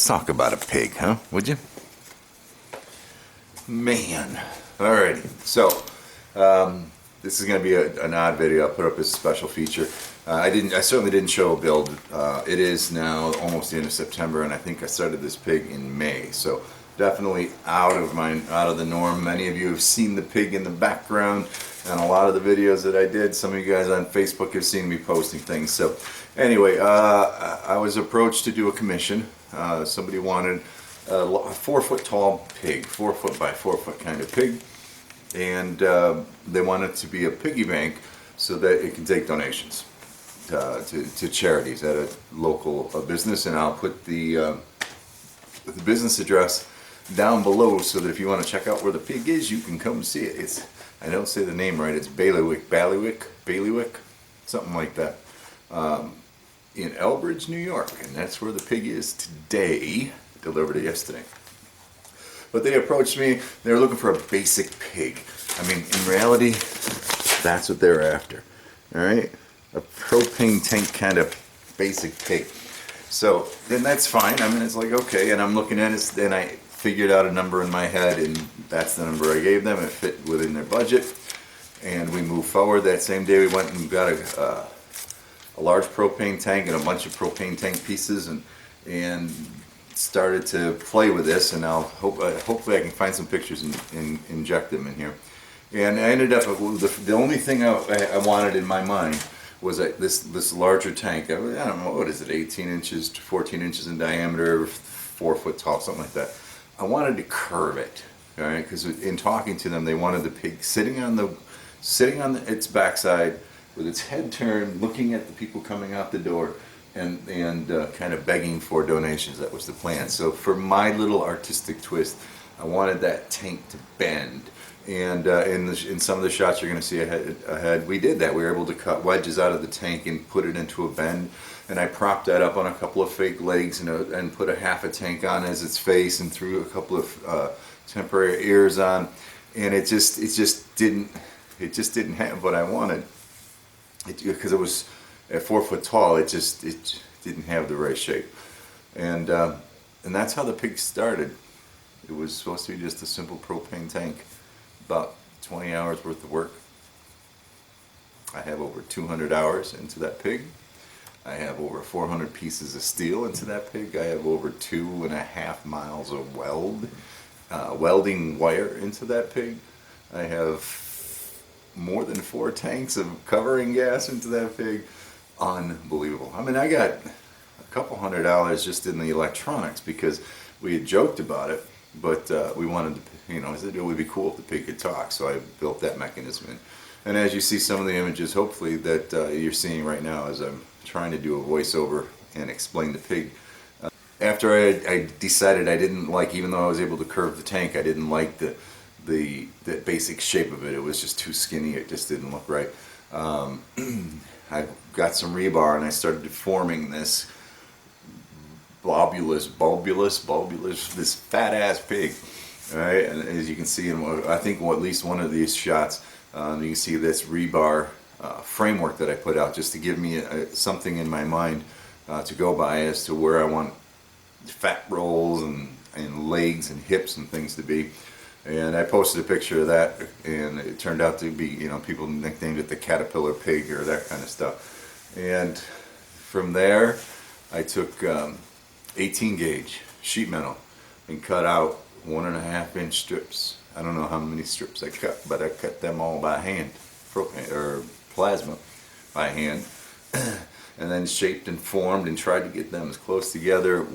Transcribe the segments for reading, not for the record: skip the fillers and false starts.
Let's talk about a pig, huh? Would you? Man. Alrighty. So, this is going to be an odd video. I'll put up as a special feature. I certainly didn't show a build. It is now almost the end of September, and I think I started this pig in May. So definitely out of the norm. Many of you have seen the pig in the background and a lot of the videos that I did. Some of you guys on Facebook have seen me posting things. So anyway, I was approached to do a commission. Somebody wanted a 4-foot tall pig, 4 foot by 4 foot kind of pig, and they wanted it to be a piggy bank so that it can take donations to charities at a local business. And I'll put the business address down below so that if you want to check out where the pig is, you can come see it. I don't say the name right. It's Bailiwick, something like that, in Elbridge, New York, and that's where the pig is today. Delivered it yesterday. But they approached me. They were looking for a basic pig. I mean, in reality, that's what they're after. All right, a propane tank kind of basic pig. So then that's fine. I mean, it's like, okay, and I'm looking at it, then I figured out a number in my head, and that's the number I gave them. It fit within their budget, and we moved forward. That same day, we went and got a large propane tank and a bunch of propane tank pieces, and started to play with this. And hopefully I can find some pictures and inject them in here. And I ended up, the only thing I wanted in my mind was this larger tank. I don't know, what is it, 18 inches to 14 inches in diameter, 4 foot tall, something like that. I wanted to curve it, all right? Because in talking to them, they wanted the pig sitting on its backside with its head turned, looking at the people coming out the door, and kind of begging for donations. That was the plan. So for my little artistic twist, I wanted that tank to bend. And in some of the shots you're going to see ahead, we did that. We were able to cut wedges out of the tank and put it into a bend. And I propped that up on a couple of fake legs and put a half a tank on as its face and threw a couple of temporary ears on. And it just didn't have what I wanted. Because it was at 4 foot tall, it didn't have the right shape. And that's how the pig started. It was supposed to be just a simple propane tank. About 20 hours worth of work. I have over 200 hours into that pig. I have over 400 pieces of steel into that pig. I have over 2.5 miles of welding wire into that pig. I have more than 4 tanks of covering gas into that pig. Unbelievable. I mean, I got a couple $100 just in the electronics because we had joked about it, but we wanted to, I said it would be cool if the pig could talk, so I built that mechanism in. And as you see some of the images, hopefully, that you're seeing right now as I'm trying to do a voiceover and explain the pig. After I decided I didn't like, even though I was able to curve the tank, I didn't like the basic shape of it. It was just too skinny. It just didn't look right. I got some rebar and I started deforming this bulbulous, this fat ass pig. All right, and as you can see I think at least one of these shots, you can see this rebar framework that I put out just to give me something in my mind to go by as to where I want fat rolls and legs and hips and things to be. And I posted a picture of that, and it turned out to be, people nicknamed it the caterpillar pig or that kind of stuff. And from there, I took 18 gauge sheet metal and cut out 1.5 inch strips. I don't know how many strips I cut, but I cut them all by hand, or plasma by hand, and then shaped and formed and tried to get them as close together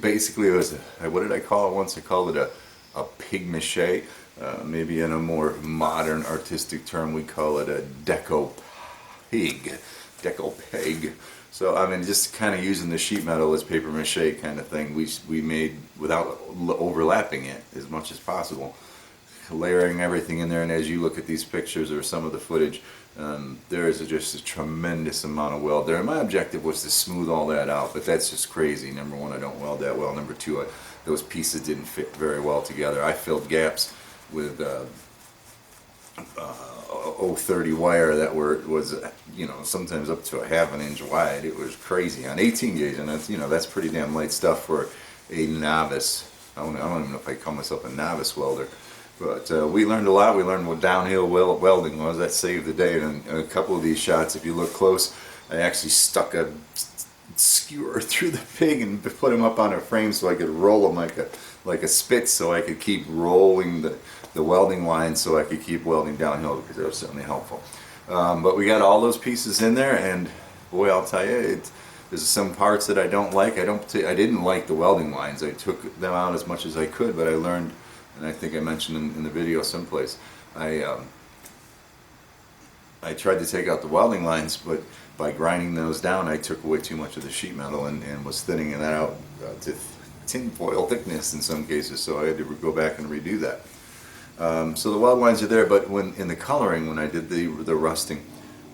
basically, it was what did I call it once? I called it a pig mache. Maybe in a more modern artistic term, we call it a deco peg. So I mean, just kind of using the sheet metal as paper mache kind of thing. We made without overlapping it as much as possible, layering everything in there. And as you look at these pictures or some of the footage, there is just a tremendous amount of weld there. And my objective was to smooth all that out, but that's just crazy. Number one, I don't weld that well. Number two, those pieces didn't fit very well together. I filled gaps with 030 wire that was you know, sometimes up to a ½ an inch wide. It was crazy on 18 gauge, and that's, you know, that's pretty damn light stuff for a novice. I don't even know if I call myself a novice welder, but we learned a lot. We learned what downhill welding was. That saved the day. And in a couple of these shots, if you look close, I actually stuck a skewer through the pig and put him up on a frame so I could roll him like a spit, so I could keep rolling the welding line, so I could keep welding downhill, because that was certainly helpful. But we got all those pieces in there, and boy, I'll tell you, there's some parts that I don't like. I didn't like the welding lines. I took them out as much as I could, but I learned, and I think I mentioned in the video someplace, I tried to take out the welding lines, but by grinding those down, I took away too much of the sheet metal and was thinning it out to tin foil thickness in some cases, so I had to go back and redo that. So the weld lines are there, but when in the coloring, when I did the rusting,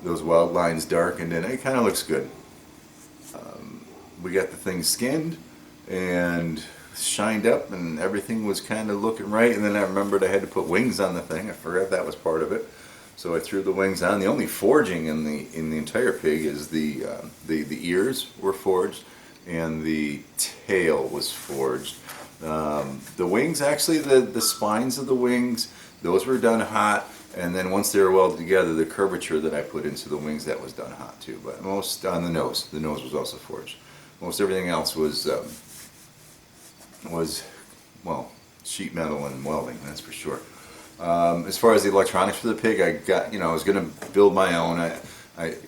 those weld lines darkened, and it kind of looks good. We got the thing skinned and shined up, and everything was kind of looking right. And then I remembered I had to put wings on the thing. I forgot that was part of it, so I threw the wings on. The only forging in the entire pig is the ears were forged, and the tail was forged. The wings, actually, the spines of the wings, those were done hot, and then once they were welded together, the curvature that I put into the wings, that was done hot too. But most on the nose was also forged. Most everything else was well, sheet metal and welding, that's for sure. As far as the electronics for the pig, I got, you know, I was going to build my own.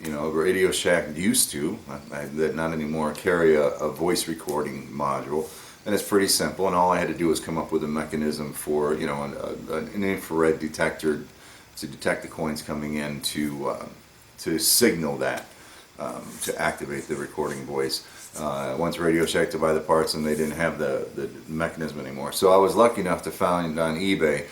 You know, Radio Shack used to, not anymore, carry a voice recording module, and it's pretty simple. And all I had to do was come up with a mechanism for, you know, an infrared detector to detect the coins coming in, to signal that, to activate the recording voice. Once Radio Shack to buy the parts, and they didn't have the mechanism anymore. So I was lucky enough to find on eBay,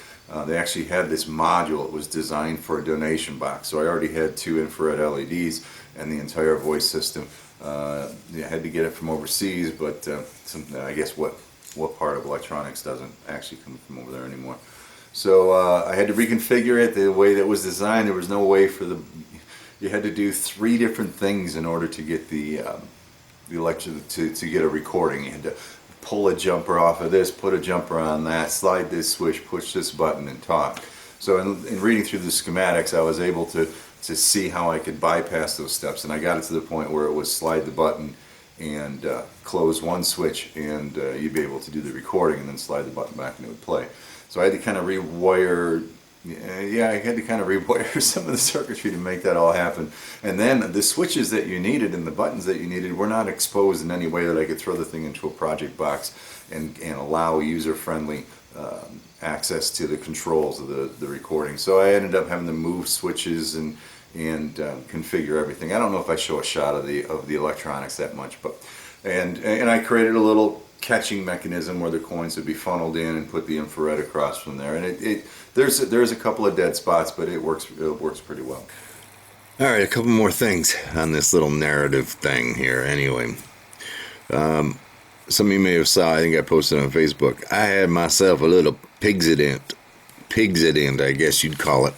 they actually had this module. It was designed for a donation box. So I already had 2 infrared LEDs and the entire voice system. I had to get it from overseas, but I guess what part of electronics doesn't actually come from over there anymore. So I had to reconfigure it the way that it was designed. There was no way for you had to do 3 different things in order to get the to get a recording. You had to pull a jumper off of this, put a jumper on that, slide this switch, push this button, and talk. So in reading through the schematics, I was able to see how I could bypass those steps, and I got it to the point where it was slide the button and close one switch, and you'd be able to do the recording, and then slide the button back and it would play. So I had to kind of rewire. Yeah, I had to kind of rewire some of the circuitry to make that all happen. And then the switches that you needed and the buttons that you needed were not exposed in any way that I could throw the thing into a project box and allow user-friendly access to the controls of the recording. So I ended up having to move switches and configure everything. I don't know if I show a shot of the electronics that much, but and I created a little catching mechanism where the coins would be funneled in and put the infrared across from there. And there's a couple of dead spots, but it works pretty well. All right, a couple more things on this little narrative thing here. Anyway, some of you may have saw, I think I posted on Facebook, I had myself a little pigsident, I guess you'd call it,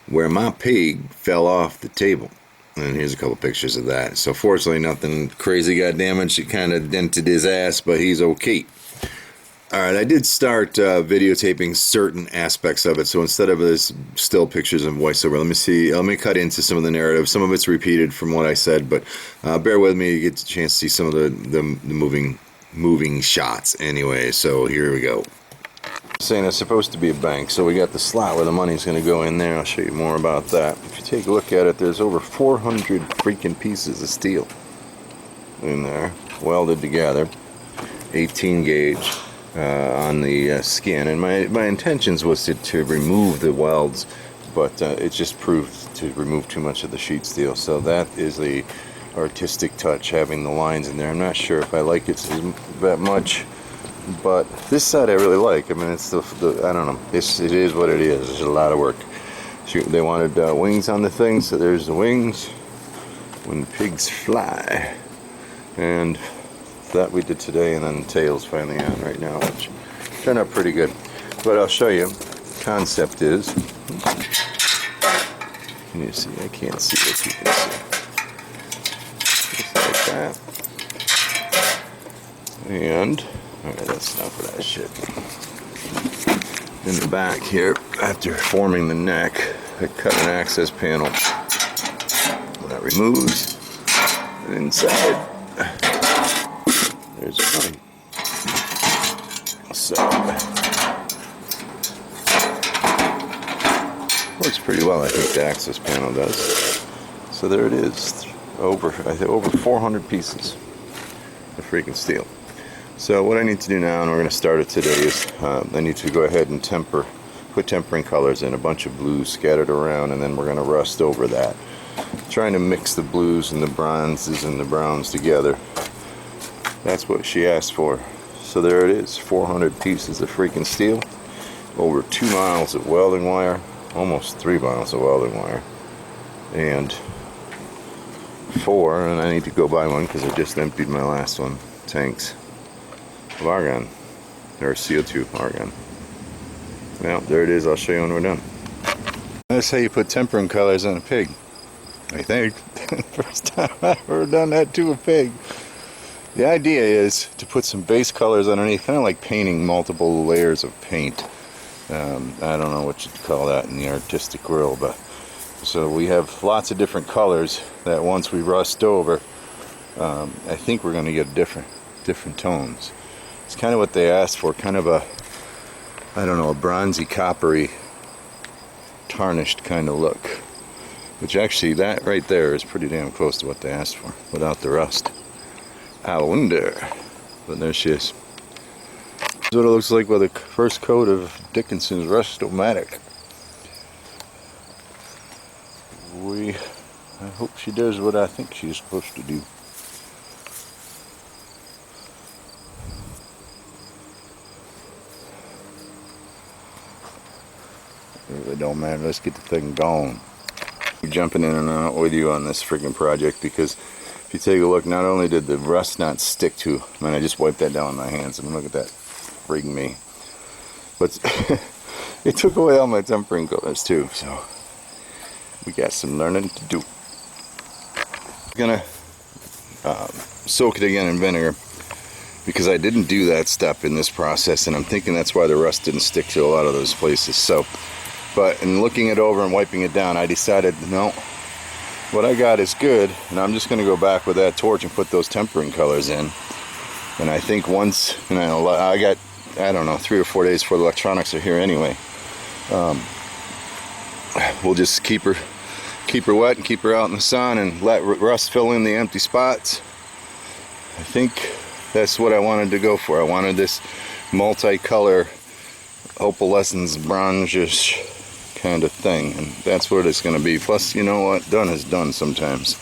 where my pig fell off the table. And here's a couple pictures of that. So fortunately nothing crazy got damaged. It kind of dented his ass, but he's okay. Alright, I did start videotaping certain aspects of it. So instead of this still pictures and voiceover, let me cut into some of the narrative. Some of it's repeated from what I said, but bear with me, you get a chance to see some of the moving shots anyway. So here we go. Saying it's supposed to be a bank, so we got the slot where the money's going to go in there. I'll show you more about that. If you take a look at it, there's over 400 freaking pieces of steel in there, welded together, 18 gauge on the skin. And my intentions was to remove the welds, but it just proved to remove too much of the sheet steel. So that is the artistic touch, having the lines in there. I'm not sure if I like it that much, but this side I really like. I mean, it's I don't know. It is what it is. It's a lot of work. They wanted wings on the thing, so there's the wings when the pigs fly, and that we did today. And then the tail's finally on right now, which turned out pretty good. But I'll show you. Concept is Can you see? I can't see what you can see. Just like that. And, alright, that's enough of that shit. In the back here, after forming the neck, I cut an access panel. That removes. And inside, there's a line. So, works pretty well, I think the access panel does. So there it is, over 400 pieces of freaking steel. So what I need to do now, and we're going to start it today, is I need to go ahead and put tempering colors in, a bunch of blues scattered around, and then we're going to rust over that. Trying to mix the blues and the bronzes and the browns together. That's what she asked for. So there it is, 400 pieces of freaking steel, over 2 miles of welding wire, almost 3 miles of welding wire, and 4, and I need to go buy one because I just emptied my last one, tanks of argon, or CO2 argon. Well, there it is. I'll show you when we're done. That's how you put tempering colors on a pig, I think. First time I've ever done that to a pig. The idea is to put some base colors underneath, kind of like painting multiple layers of paint. I don't know what you'd call that in the artistic world, but so we have lots of different colors that once we rust over, I think we're going to get different tones. It's kind of what they asked for, kind of a, I don't know, a bronzy, coppery, tarnished kind of look. Which actually, that right there is pretty damn close to what they asked for, without the rust. I wonder. But there she is. This is what it looks like with the first coat of Dickinson's Rust-O-Matic. I hope she does what I think she's supposed to do. It don't matter, let's get the thing going. I'm jumping in and out with you on this freaking project because if you take a look, not only did the rust not stick to, I just wiped that down with my hands. I mean, look at that, freaking me. But it took away all my tempering colors too, so we got some learning to do. I'm gonna soak it again in vinegar because I didn't do that step in this process, and I'm thinking that's why the rust didn't stick to a lot of those places. So, but in looking it over and wiping it down, I decided, no, what I got is good, and I'm just going to go back with that torch and put those tempering colors in. And I think once, I got, I don't know, 3 or 4 days before the electronics are here anyway. We'll just keep her wet and keep her out in the sun and let rust fill in the empty spots. I think that's what I wanted to go for. I wanted this multicolor opalescence bronzish kind of thing, and that's what it's going to be. Plus, you know what, done is done sometimes.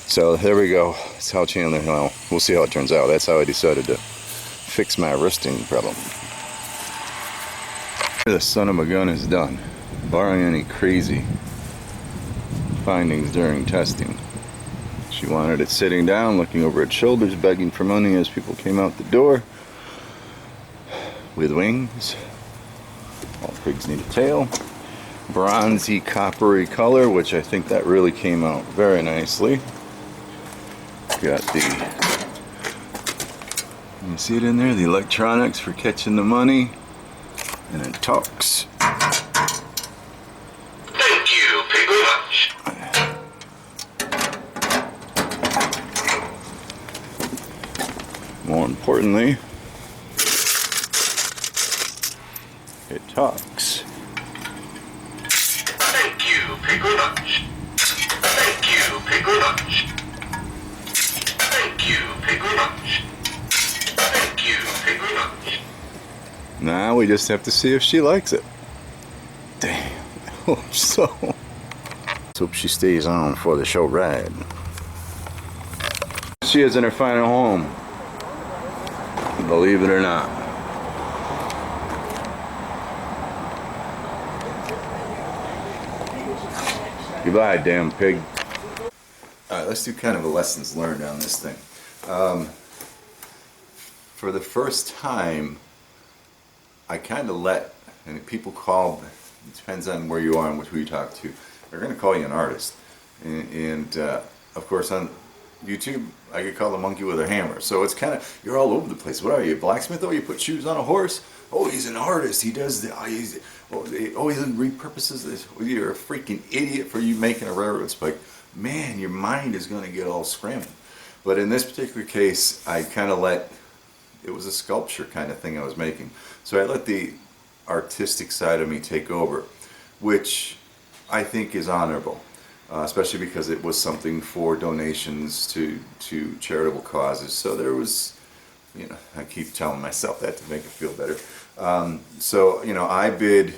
So there we go. That's how Chandler, well, we'll see how it turns out. That's how I decided to fix my rusting problem. The son of a gun is done, barring any crazy findings during testing. She wanted it sitting down, looking over its shoulders, begging for money as people came out the door, with wings. All pigs need a tail. Bronzy, coppery color, which I think that really came out very nicely. Got the, you see it in there, the electronics for catching the money, and it talks. Thank you very much. More importantly, it talks. Thank you very much. Thank you very much. Thank you very much. Thank you very much. Now we just have to see if she likes it. Damn, I hope so. Let's hope she stays on for the show ride. She is in her final home. Believe it or not. Goodbye, damn pig. Alright, let's do kind of a lessons learned on this thing. For the first time, I kind of let, and people call, it depends on where you are and who you talk to, they're going to call you an artist. And of course on YouTube, I get called a monkey with a hammer. So it's kind of, you're all over the place. What are you, a blacksmith? Oh, you put shoes on a horse? Oh, he's an artist. He does the, he repurposes this. Well, you're a freaking idiot for you making a railroad spike. Man, your mind is going to get all scrambled. But in this particular case, I kind of let, it was a sculpture kind of thing I was making. So I let the artistic side of me take over, which I think is honorable. Especially because it was something for donations to charitable causes. So there was, you know, I keep telling myself that to make it feel better. So, you know, I bid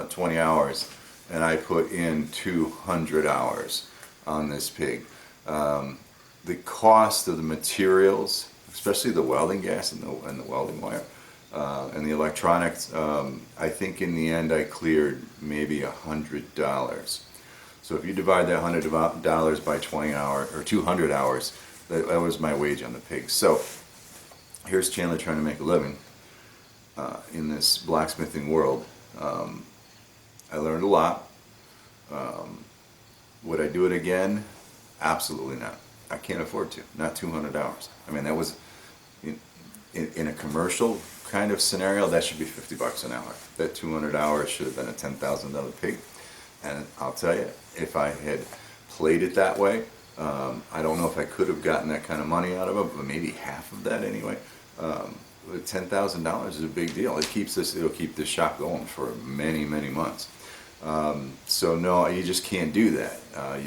20 hours and I put in 200 hours on this pig. The cost of the materials, especially the welding gas and the welding wire and the electronics, I think in the end I cleared maybe $100. So if you divide that $100 by 20 hours, or 200 hours, that was my wage on the pig. So here's Chandler trying to make a living in this blacksmithing world. I learned a lot. Would I do it again? Absolutely not. I can't afford to. Not 200 hours. I mean, that was, in a commercial kind of scenario, that should be $50 an hour. That 200 hours should have been a $10,000 pig. And I'll tell you, if I had played it that way, I don't know if I could have gotten that kind of money out of it, but maybe half of that anyway. $10,000 is a big deal. It'll keep this shop going for many, many months. So no, you just can't do that. I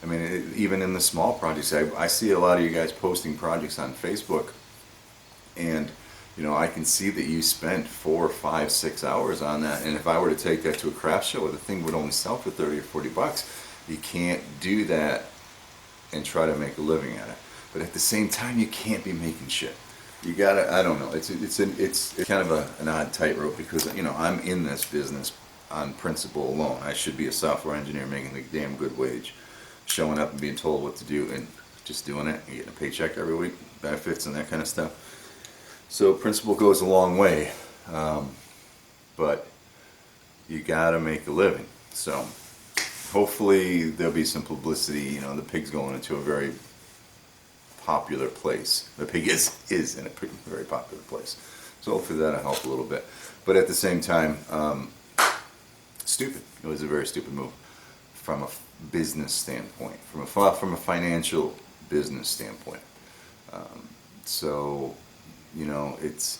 mean, even in the small projects, I see a lot of you guys posting projects on Facebook, and you know, I can see that you spent 4, 5, 6 hours on that, and if I were to take that to a craft show, the thing would only sell for 30 or 40 bucks. You can't do that and try to make a living at it. But at the same time, you can't be making shit. You gotta, I don't know, it's kind of an odd tightrope, because, you know, I'm in this business on principle alone. I should be a software engineer making a damn good wage, showing up and being told what to do and just doing it and getting a paycheck every week, benefits and that kind of stuff. So principle goes a long way, but you gotta make a living. So hopefully there'll be some publicity. You know, the pig's going into a very popular place. The pig is in a very popular place. So hopefully that'll help a little bit. But at the same time, stupid. It was a very stupid move from a business standpoint, from a financial business standpoint. So, you know, it's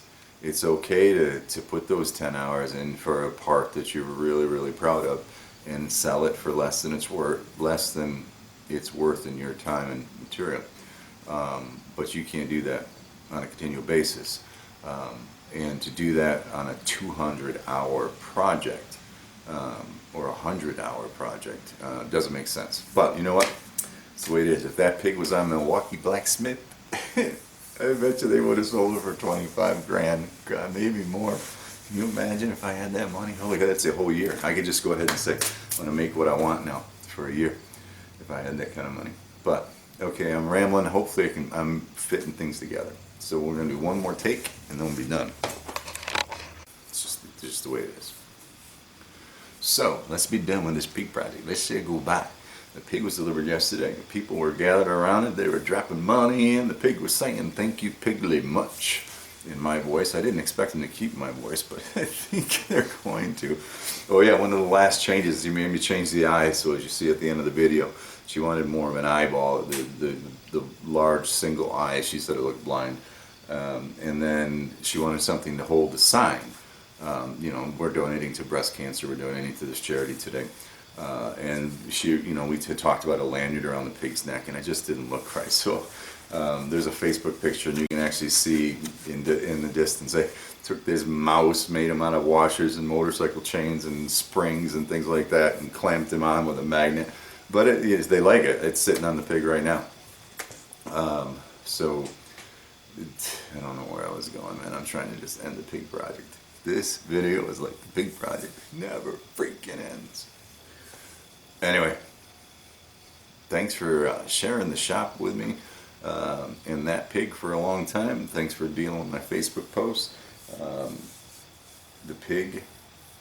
okay to put those 10 hours in for a part that you're really, really proud of, and sell it for less than it's worth in your time and material. But you can't do that on a continual basis. And to do that on a 200-hour project or a 100-hour project doesn't make sense. But you know what? It's the way it is. If that pig was on Milwaukee Blacksmith, I bet you they would have sold it for 25 grand, God, maybe more. Can you imagine if I had that money? Holy God, that's a whole year. I could just go ahead and say, I'm going to make what I want now for a year if I had that kind of money. But, okay, I'm rambling. Hopefully I'm fitting things together. So we're going to do one more take, and then we'll be done. It's just the way it is. So, let's be done with this pig project. Let's say goodbye. The pig was delivered yesterday. People were gathered around it. They were dropping money in. The pig was saying, "Thank you, pigly much," in my voice. I didn't expect them to keep my voice, but I think they're going to. Oh yeah, one of the last changes, you made me change the eye, so as you see at the end of the video, she wanted more of an eyeball, the large single eye. She said it looked blind. And then she wanted something to hold the sign. You know, we're donating to breast cancer. We're donating to this charity today. And she, you know, we talked about a lanyard around the pig's neck, and it just didn't look right. So there's a Facebook picture, and you can actually see in the distance. They took this mouse, made him out of washers and motorcycle chains and springs and things like that, and clamped him on with a magnet. But they like it. It's sitting on the pig right now. So I don't know where I was going, man. I'm trying to just end the pig project. This video is like the pig project. Never freaking ends. Anyway, thanks for sharing the shop with me and that pig for a long time. Thanks for dealing with my Facebook posts. the pig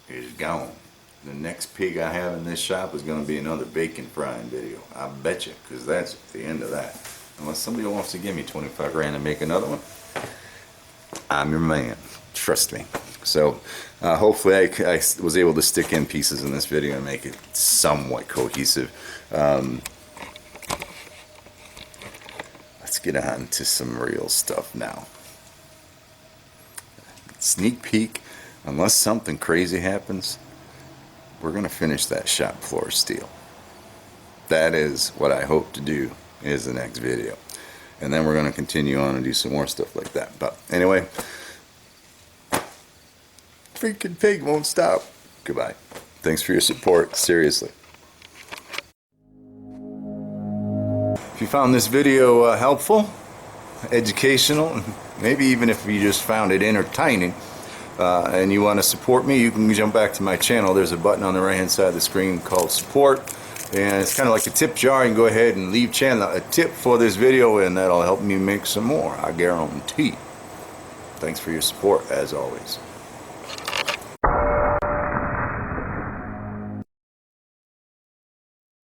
is gone. The next pig I have in this shop is going to be another bacon frying video. I bet you, because that's the end of that. Unless somebody wants to give me 25 grand to make another one, I'm your man. Trust me. So hopefully I was able to stick in pieces in this video and make it somewhat cohesive. Let's get on to some real stuff now. Sneak peek, unless something crazy happens, we're going to finish that shop floor steel. That is what I hope to do is the next video. And then we're going to continue on and do some more stuff like that. But anyway, freaking pig won't stop. Goodbye. Thanks for your support. Seriously. If you found this video helpful, educational, maybe even if you just found it entertaining, and you want to support me, you can jump back to my channel. There's a button on the right hand side of the screen called support, and it's kind of like a tip jar. You can go ahead and leave channel a tip for this video, and that'll help me make some more, I guarantee. Thanks for your support as always.